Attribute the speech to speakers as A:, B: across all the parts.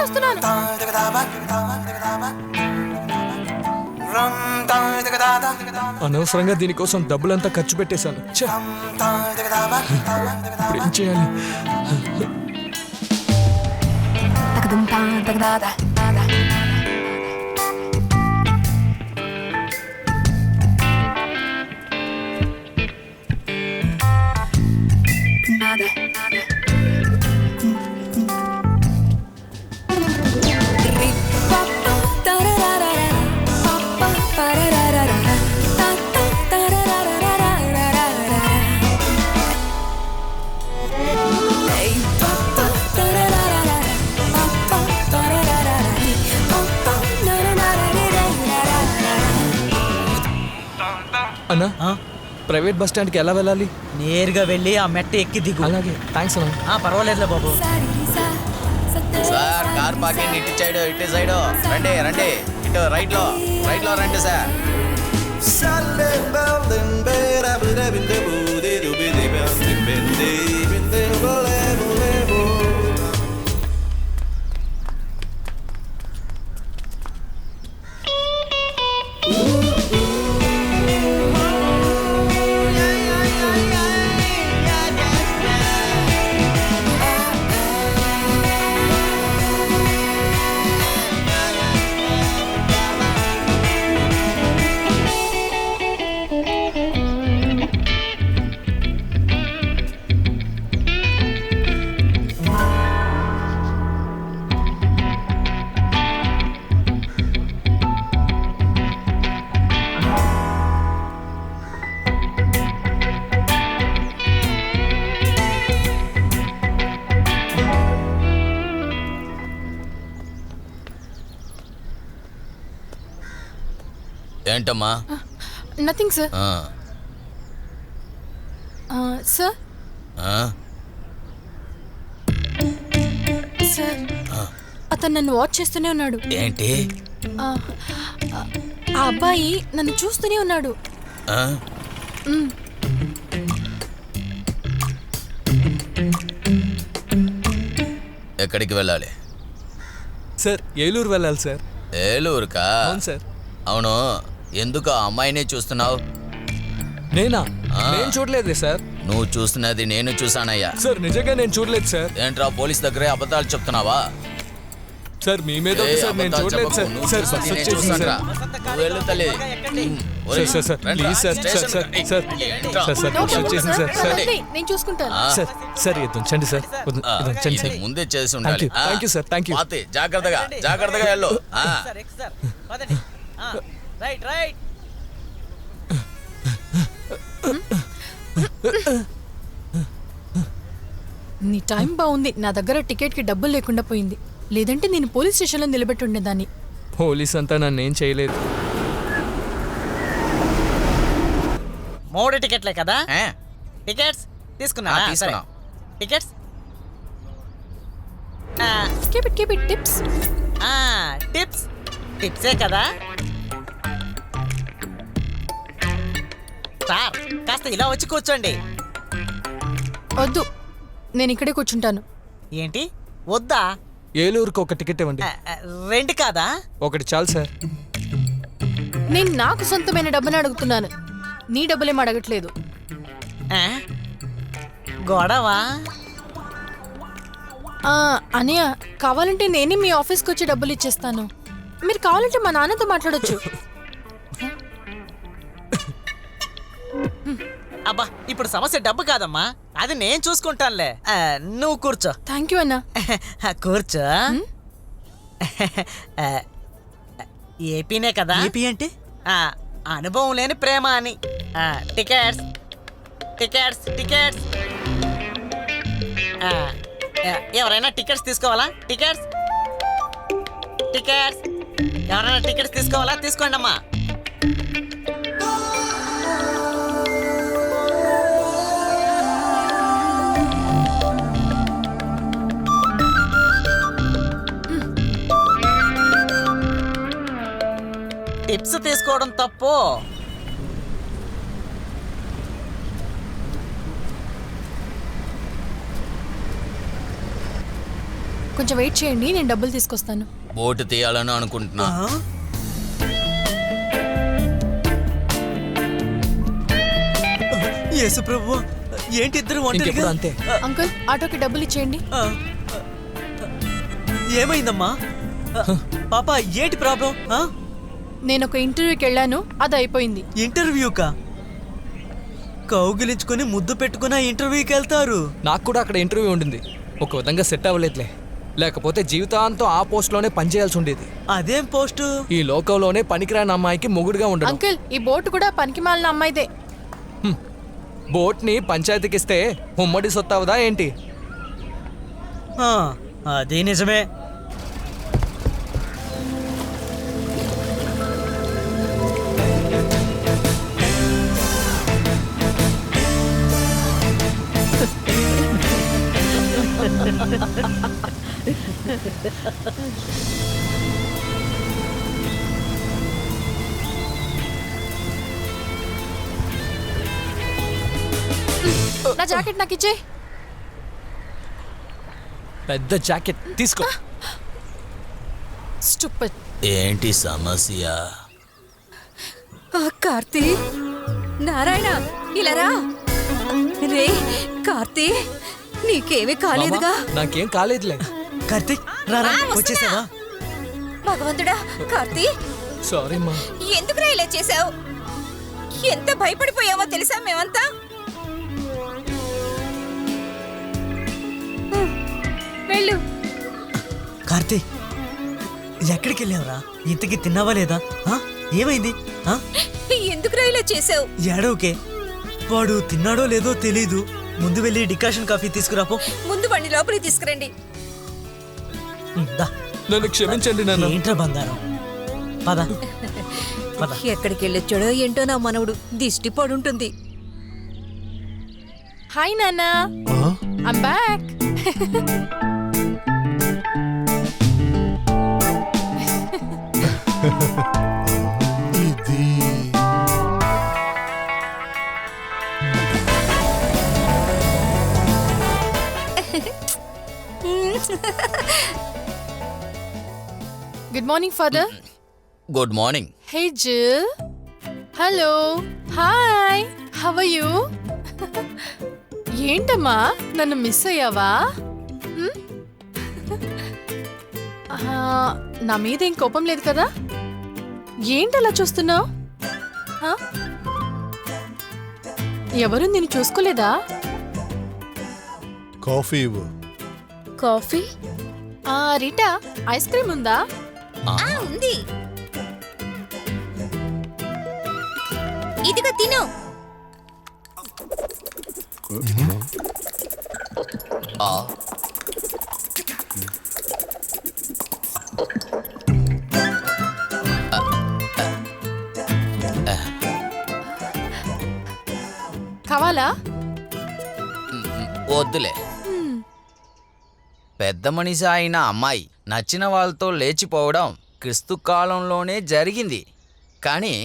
A: వస్తున్నాను.
B: అనవసరంగా దీనికోసం డబ్బులంతా ఖర్చు పెట్టేశాను. ఇప్పుడు ఏం చేయాలి? అన్నా, ప్రైవేట్ బస్ స్టాండ్కి ఎలా వెళ్ళాలి?
C: నేరుగా వెళ్ళి ఆ మెట్ట ఎక్కి దిగు.
B: అలాగే, థ్యాంక్స్ అన్నా.
C: పర్వాలేదులే బాబు.
D: సార్, కార్ పార్కింగ్ ఇటు సైడ్ రండి రండి, ఇటు రైట్ లో రండి సార్. ఏంటమ్మా?
A: Nothing sir. సార్ సార్, అతను నన్ను వాచ్ చేస్తూనే ఉన్నాడు.
D: ఏంటి?
A: ఆ అబ్బాయి నన్ను చూస్తూనే ఉన్నాడు.
D: ఎక్కడికి వెళ్ళాలి?
B: సార్, ఏలూరు వెళ్ళాలి సార్.
D: ఏలూరుకా?
B: అవును సార్.
D: అవును, ఎందుకు ఆ అమ్మాయినే చూస్తున్నావు?
B: నేనా? నేను చూడలేదే సార్.
D: నువ్వు చూస్తున్నది నేను చూసానయ్యా.
B: సార్, నిజంగా నేను చూడలేదు సార్.
D: ఏంట్రా, పోలీస్ దగ్గరే అబద్ధాలు చెప్తున్నావా?
B: సార్, మీ మీద సార్, నేను చూడలేదు సార్. సార్, బస్ వచ్చేసింది సార్.
D: వెళ్ళు తల్లి.
B: Sir sir, please sir. Sir sir sir sir sir bus వచ్చేసింది సార్. సార్
A: నేను చూసుకుంటాను.
B: సార్ సార్, ఇది ఉంచండి సార్. ఉంచండి సార్.
D: ముందే చేసి ఉండాలి.
B: Thank you sir. Thank you.
D: జాగ్రత్తగా వెళ్ళు.
C: Right right.
A: నీ టైం బాగుంది. నా దగ్గర టికెట్కి డబ్బులు లేకుండా పోయింది. లేదంటే నేను పోలీస్ స్టేషన్లో నిలబెట్టి ఉండేదాన్ని.
B: పోలీస్ అంతా నన్ను ఏం చేయలేదు.
C: 3 టికెట్లే కదా? టికెట్స్ తీసుకున్నా. Tickets
A: keep it tips.
C: టిప్సే కదా సార్. కాస్త ఇలా వచ్చి కూర్చోండి.
A: వద్దు, నేను ఇక్కడే కూర్చుంటాను.
C: ఏంటి వద్దా?
B: ఏలూరుకు ఒక టికెట్ ఇవ్వండి.
C: 2 కాదా?
B: ఒకటి చాలు సార్.
A: నేను నాకు సొంతమైన డబ్బుని అడుగుతున్నాను, నీ డబ్బులేం అడగట్లేదు.
C: గొడవా?
A: అనయ్య, కావాలంటే నేనే మీ ఆఫీస్కి వచ్చి డబ్బులు ఇచ్చేస్తాను. మీరు కావాలంటే మా నాన్నతో మాట్లాడొచ్చు.
C: అబ్బా, ఇప్పుడు సమస్య డబ్బు కాదమ్మా, అది నేను చూసుకుంటానులే. నువ్వు కూర్చో.
A: థ్యాంక్ యూ అన్నా.
C: కూర్చో. ఏపీనే కదా?
E: ఏపీ అంటే
C: అనుభవం లేని ప్రేమ అని. Tickets tickets tickets. ఎవరైనా టికెట్స్ తీసుకోవాలా? Tickets tickets. ఎవరైనా టికెట్స్ తీసుకోవాలా? తీసుకోండి అమ్మా. టిప్స్ తీసుకోవడం తప్పు.
A: కొంచెం వెయిట్ చేయండి, నేను డబ్బులు తీసుకొస్తాను.
D: బోటు తీయాలని అనుకుంటున్నా.
C: యేసు ప్రభు, ఏంటి ఇద్దరు ఒంటరిగా?
B: ఇంకెప్పుడు అంతే.
A: అంకుల్, ఆటోకి డబ్బులు ఇచ్చేయండి.
C: ఏమైందమ్మా? పాప, ఏంటి ప్రాబ్లం?
A: నేను ఒక ఇంటర్వ్యూకి వెళ్ళాను, అది అయిపోయింది.
C: ఇంటర్వ్యూకా? కౌగిలించుకొని ముద్దు పెట్టుకుని ఇంటర్వ్యూకి వెళ్తారు?
B: నాకు కూడా అక్కడ ఇంటర్వ్యూ ఉండింది, ఒక విధంగా సెట్ అవ్వలేదులే. లేకపోతే జీవితాంతం ఆ పోస్ట్లోనే పనిచేయాల్సి ఉండేది.
C: అదేం పోస్టు?
B: ఈ లోకంలోనే పనికిరాని అమ్మాయికి మొగుడుగా ఉండడం.
A: అంకుల్, ఈ బోటు కూడా పనికిమాలిన అమ్మాయిదే.
B: బోట్ని పంచాయతీకి ఇస్తే ఉమ్మడి సొత్తవదా ఏంటి?
C: అది నిజమే.
A: నా జాకెట్ నాకు ఇచ్చే.
B: పెద్ద జాకెట్ తీసుకో.
A: స్టూపిడ్.
D: ఏంటి సమస్య?
E: కార్తీ, నారాయణ, ఇలా రా. రే కార్తీ, నీకేమీ కాలేదుగా?
B: మామా, నాకేం కాలేదులే.
C: కార్తీక్, రారా, వచ్చేసావా?
E: భగవంతుడా, కార్తీ,
B: సారీ మా.
E: ఎందుకురా ఇలా చేసావు? ఎంత భయపడిపోయామో తెలుసా మేమంతా? వెళ్ళు.
C: కార్తీక్, ఎక్కడికి వెళ్ళావురా? ఇంతకీ తిన్నావా లేదా? ఏమైంది?
E: ఎందుకురా ఇలా చేసావు?
C: ఏడోకే, వాడు తిన్నాడో లేదో తెలీదు. ముందు వెళ్ళి డికాషన్ కాఫీ తీసుకురాపో.
E: ముందు బండి లోపలికి తీసుకురండి.
C: దా.
B: నన్ను క్షమించండి నాన్న.
C: ఏంట్రా బంగారం, పద పద.
E: ఎక్కడికి వెళ్ళొచ్చాడో ఏంటో నా మనవుడు, దిష్టి పడుంటుంది.
A: హాయ్ నాన్న, I'm back. Good morning father.
D: Good morning.
A: Hey Jill. Hello, hi, how are you? ఏంటమ్మా, నన్ను మిస్ అయ్యావా? నా మీద ఏం కోపం లేదు కదా? ఏంటి అలా చూస్తున్నావు? ఎవరు నిన్ను చూసుకోలేదా?
F: కాఫీ ఇవ్వు.
E: కాఫీ?
A: రీటా, ఐస్ క్రీమ్ ఉందా?
E: ఉంది, ఇదిగో తిను.
A: కావాలా?
D: వద్దులే. పెద్ద మనిషి అయిన అమ్మాయి నచ్చిన వాళ్ళతో లేచిపోవడం క్రిస్తు కాలంలోనే జరిగింది. కానీ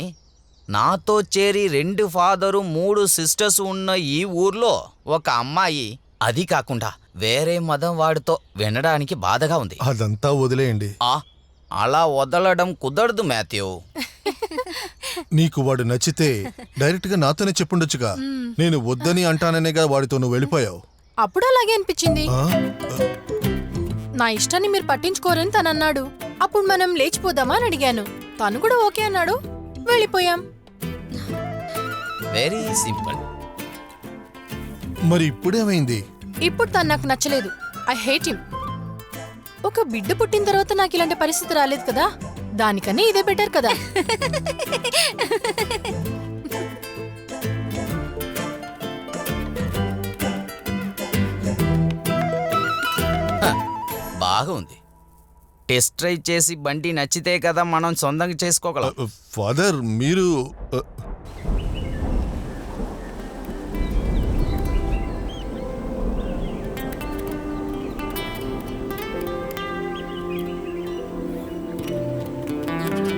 D: నాతో చేరి 2 ఫాదరు 3 సిస్టర్స్ ఉన్న ఈ ఊర్లో ఒక అమ్మాయి, అది కాకుండా వేరే మతం వాడితో వినడానికి బాధగా ఉంది.
F: అదంతా వదిలేయండి.
D: అలా వదలడం కుదరదు మాథ్యూ.
F: నీకు వాడు నచ్చితే డైరెక్ట్ గా నాతోనే చెప్పుండొచ్చుగా. నేను వద్దని అంటాననేగా వాడితో నువ్వు వెళ్ళిపోయావు.
A: అప్పుడు అలాగే అనిపించింది. నా ఇష్టాన్ని మీరు పట్టించుకోరని తను అన్నాడు. అప్పుడు మనం లేచిపోదామా అని అడిగాను. తను కూడా ఓకే అన్నాడు, వెళ్ళిపోయాం.
D: Very simple.
F: మరి ఇప్పుడేమైంది?
A: ఇప్పుడు తను నాకు నచ్చలేదు. I hate him. ఒక బిడ్డ పుట్టిన తర్వాత నాకు ఇలాంటి పరిస్థితి రాలేదు కదా, దానికన్నా ఇదే బెటర్ కదా.
D: బాగుంది. టెస్ట్ డ్రైవ్ చేసి బండి నచ్చితే కదా మనం సొంతంగా చేసుకోగలం.
F: ఫాదర్, మీరు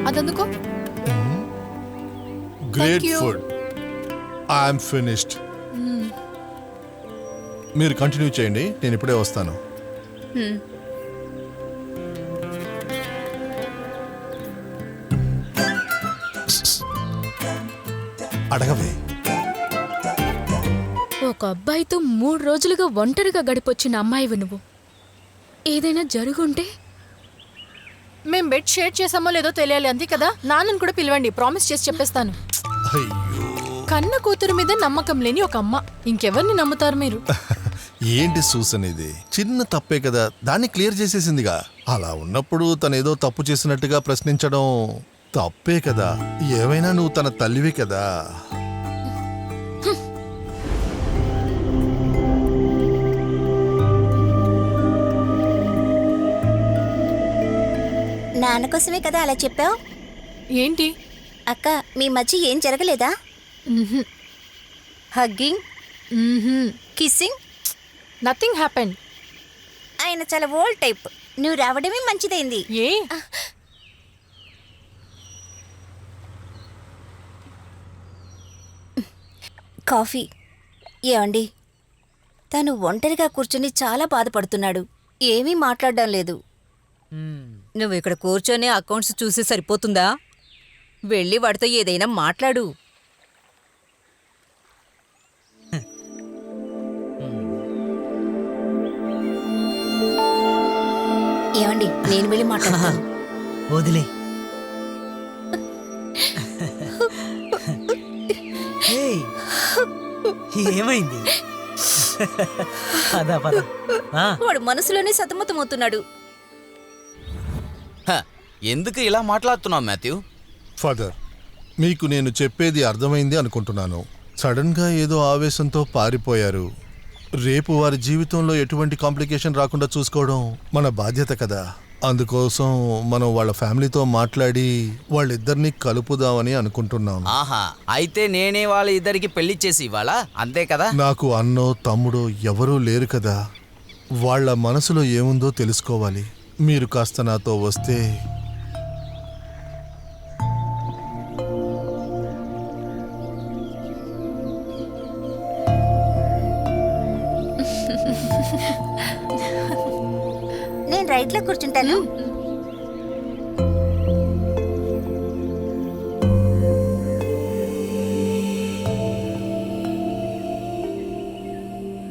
A: అదందుకో.
F: Great
A: you.
F: Food. I'm finished. మీరు కంటిన్యూ చేయండి, నేను ఇప్పుడే వస్తాను. అడగవే.
G: ఒక అబ్బాయితో 3 రోజులుగా ఒంటరిగా గడిపొచ్చిన అమ్మాయివి నువ్వు. ఏదైనా జరుగుంటే?
A: మేం బెడ్ షేర్ చేసామో లేదో తెలియాలి, అంతే కదా. నాన్నని కూడా పిలవండి, ప్రామిస్ చేసి చెప్పేస్తాను.
F: అయ్యో,
A: కన్న కూతురు మీద నమ్మకం లేని ఒక అమ్మ, ఇంకెవరిని నమ్ముతారు మీరు?
F: ఏంటి సూసన్ ఇది? చిన్న తప్పే కదా, దాన్ని క్లియర్ చేసేసిందిగా. అలా ఉన్నప్పుడు తనేదో తప్పు చేసినట్టుగా ప్రశ్నించడం తప్పే కదా. ఏమైనా నువ్వు తన తల్లివి కదా.
E: నాన్న కోసమే కదా అలా చెప్పావు.
A: ఏంటి?
E: అక్క, మీ మధ్య ఏం జరగలేదా? Hugging, kissing?
A: Nothing happen.
E: ఆయన చాలా ఓల్డ్ టైప్. నువ్వు రావడమే మంచిదైంది.
A: ఏ?
E: కాఫీ. ఏమండి, తను ఒంటరిగా కూర్చుని చాలా బాధపడుతున్నాడు. ఏమీ మాట్లాడడం లేదు.
H: నువ్వు ఇక్కడ కూర్చొని అకౌంట్స్ చూసి సరిపోతుందా? వెళ్ళి వాడితో ఏదైనా మాట్లాడు.
E: ఏమండి, నేను వెళ్ళి మాట్లాడతాను.
C: వదిలే. ఏయ్, ఏమైంది? పద పద.
E: వాడు మనసులోనే సతమతమవుతున్నాడు.
D: హ, ఎందుకు ఇలా మాట్లాడుతున్నావు మాథ్యూ?
F: ఫాదర్, మీకు నేను చెప్పేది అర్థమైంది అనుకుంటున్నాను. సడన్గా ఏదో ఆవేశంతో పారిపోయారు. రేపు వారి జీవితంలో ఎటువంటి కాంప్లికేషన్ రాకుండా చూసుకోవడం మన బాధ్యత కదా. అందుకోసం మనం వాళ్ళ ఫ్యామిలీతో మాట్లాడి వాళ్ళిద్దరినీ కలుపుదామని అనుకుంటున్నాను.
D: ఆహా, అయితే నేనే వాళ్ళ ఇద్దరికి పెళ్లి చేసి ఇవ్వాలా? అంతే కదా.
F: నాకు అన్నో తమ్ముడో ఎవరూ లేరు కదా. వాళ్ళ మనసులో ఏముందో తెలుసుకోవాలి. మీరు కాస్త నాతో వస్తే.
E: నేను రైట్లో కూర్చుంటాను.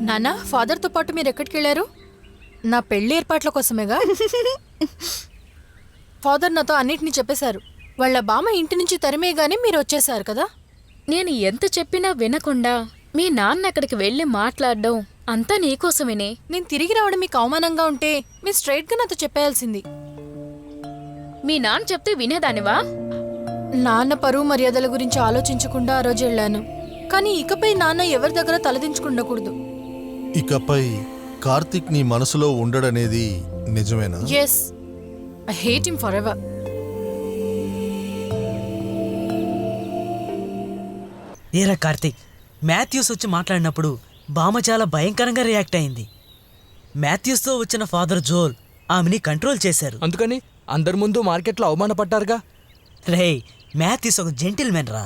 A: నాన్న, ఫాదర్తో పాటు మీరు ఎక్కడికి వెళ్ళారు? నా పెళ్లి ఏర్పాట్ల కోసమేగా? ఫాదర్ నాతో అన్నిటినీ చెప్పేశారు. వాళ్ళ బామ్మ ఇంటి నుంచి తరిమేగానే మీరు వచ్చేశారు కదా.
G: నేను ఎంత చెప్పినా వినకుండా మీ నాన్న అక్కడికి వెళ్ళి మాట్లాడడం అంతా నీకోసమేనే.
A: నేను తిరిగి రావడం మీకు అవమానంగా ఉంటే మీరు స్ట్రైట్గా నాతో చెప్పేయాల్సింది.
G: మీ నాన్న చెప్తే వినేదానివా?
A: నాన్న పరువు మర్యాదల గురించి ఆలోచించకుండా ఆ రోజు వెళ్ళాను. కానీ ఇకపై నాన్న ఎవరి దగ్గర తలదించుకుండకూడదు.
F: ఇకపై కార్తిక్ నీ మనసులో ఉండడనేది నిజమేనా?
A: Yes, I hate him forever.
C: ఏరా కార్తీక్, మాథ్యూస్ వచ్చి మాట్లాడినప్పుడు బామ్మ చాలా భయంకరంగా రియాక్ట్ అయింది. మాథ్యూస్తో వచ్చిన ఫాదర్ జోల్ ఆమెని కంట్రోల్ చేశారు.
B: అందుకని అందరి ముందు మార్కెట్లో అవమానపడ్డారుగా.
C: రేయ్, మాథ్యూస్ ఒక జెంటిల్మెన్ రా.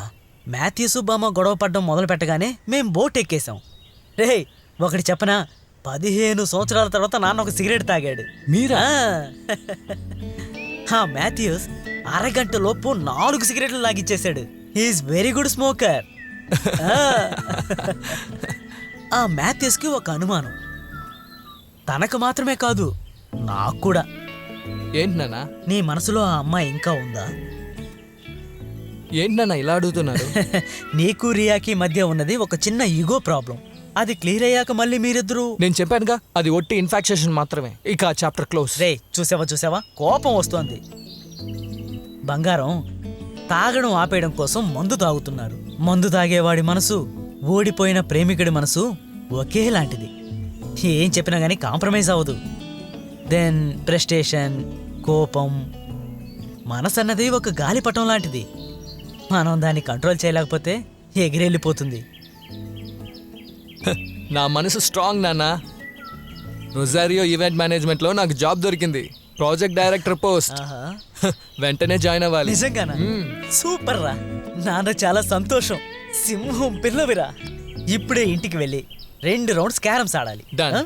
C: మాథ్యూస్ బామ్మ గొడవ పడ్డం మొదలు పెట్టగానే మేం బోట్ ఎక్కేశాం. రేయ్, ఒకటి చెప్పనా, 15 సంవత్సరాల తర్వాత నాన్న ఒక సిగరెట్ తాగాడు.
B: మీరా?
C: మాథ్యూస్ అరగంట లోపు 4 సిగరెట్లు లాగిచ్చేశాడు. He's very good smoker. ఆ మాథ్యూస్కి ఒక అనుమానం. తనకు మాత్రమే కాదు, నాకు కూడా.
B: ఏంటి నాన్న?
C: నీ మనసులో ఆ అమ్మాయి ఇంకా ఉందా?
B: ఏంటి నాన్న ఇలా అడుగుతున్నారు?
C: నీకు రియాకి మధ్య ఉన్నది ఒక చిన్న ఈగో ప్రాబ్లం. అది క్లియర్ అయ్యాక మళ్ళీ మీరిద్దరూ.
B: నేను చెప్పానుగా, అది ఒట్టి ఇన్ఫాక్షన్ మాత్రమే. ఇక చాప్టర్ క్లోజ్.
C: రే, చూసావా కోపం వస్తోంది. బంగారం, తాగడం ఆపేయడం కోసం మందు తాగుతున్నారు. మందు తాగేవాడి మనసు, ఓడిపోయిన ప్రేమికుడి మనసు ఒకేలాంటిది. ఏం చెప్పినా గానీ కాంప్రమైజ్ అవ్వదు. దెన్ ప్రెస్టేషన్, కోపం. మనసు అన్నది ఒక గాలిపటం లాంటిది. మనం దాన్ని కంట్రోల్ చేయలేకపోతే ఎగిరెళ్ళిపోతుంది.
B: నా మనసు స్ట్రాంగ్ నాన్న. రొజారియో ఈవెంట్ మేనేజ్మెంట్లో నాకు జాబ్ దొరికింది. Project director post. వెంటనే జాయిన్ అవ్వాలి.
C: నిజంగానా? సూపర్ రా. నాన్న చాలా సంతోషం. సింహం పిల్లవిరా. ఇప్పుడే ఇంటికి వెళ్ళి 2 రౌండ్స్ క్యారమ్స్ ఆడాలి.
B: Done.